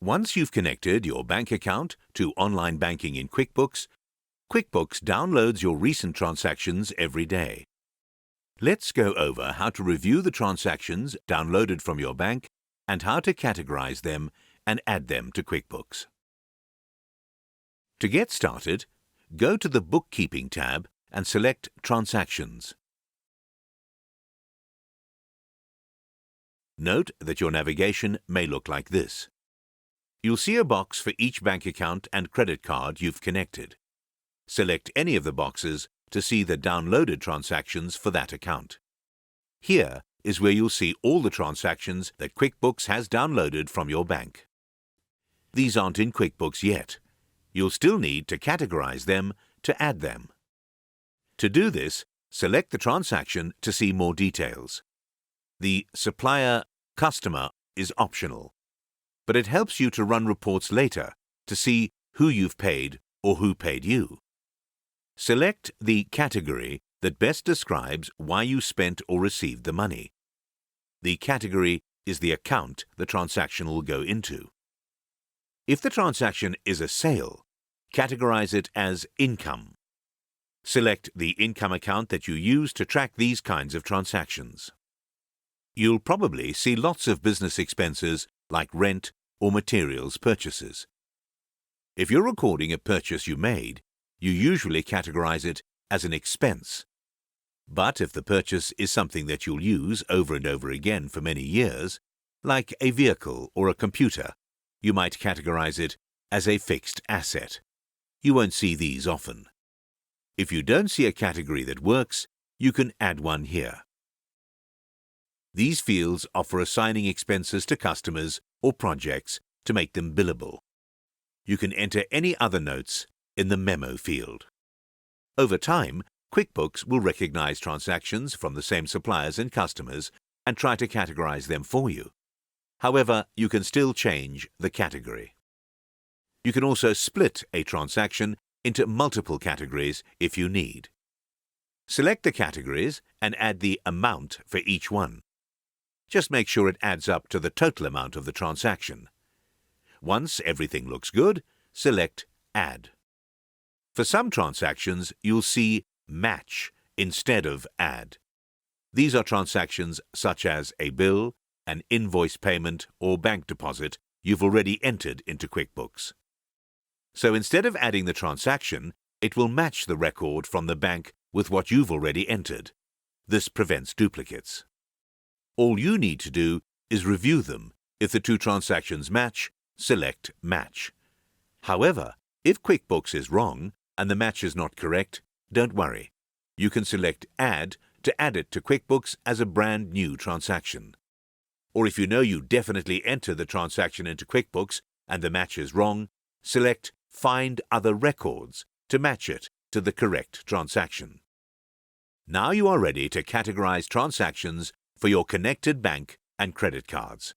Once you've connected your bank account to online banking in QuickBooks, QuickBooks downloads your recent transactions every day. Let's go over how to review the transactions downloaded from your bank and how to categorize them and add them to QuickBooks. To get started, go to the Bookkeeping tab and select Transactions. Note that your navigation may look like this. You'll see a box for each bank account and credit card you've connected. Select any of the boxes to see the downloaded transactions for that account. Here is where you'll see all the transactions that QuickBooks has downloaded from your bank. These aren't in QuickBooks yet. You'll still need to categorize them to add them. To do this, select the transaction to see more details. The Supplier Customer is optional, but it helps you to run reports later to see who you've paid or who paid you. Select the category that best describes why you spent or received the money. The category is the account the transaction will go into. If the transaction is a sale, categorize it as income. Select the income account that you use to track these kinds of transactions. You'll probably see lots of business expenses like rent or materials purchases. If you're recording a purchase you made, you usually categorize it as an expense. But if the purchase is something that you'll use over and over again for many years, like a vehicle or a computer, you might categorize it as a fixed asset. You won't see these often. If you don't see a category that works, you can add one here. These fields are for assigning expenses to customers or projects to make them billable. You can enter any other notes in the Memo field. Over time, QuickBooks will recognize transactions from the same suppliers and customers and try to categorize them for you. However, you can still change the category. You can also split a transaction into multiple categories if you need. Select the categories and add the amount for each one. Just make sure it adds up to the total amount of the transaction. Once everything looks good, select Add. For some transactions, you'll see Match instead of Add. These are transactions such as a bill, an invoice payment, or bank deposit you've already entered into QuickBooks. So instead of adding the transaction, it will match the record from the bank with what you've already entered. This prevents duplicates. All you need to do is review them. If the two transactions match, select Match. However, if QuickBooks is wrong and the match is not correct, don't worry. You can select Add to add it to QuickBooks as a brand new transaction. Or if you know you definitely entered the transaction into QuickBooks and the match is wrong, select Find Other Records to match it to the correct transaction. Now you are ready to categorize transactions for your connected bank and credit cards.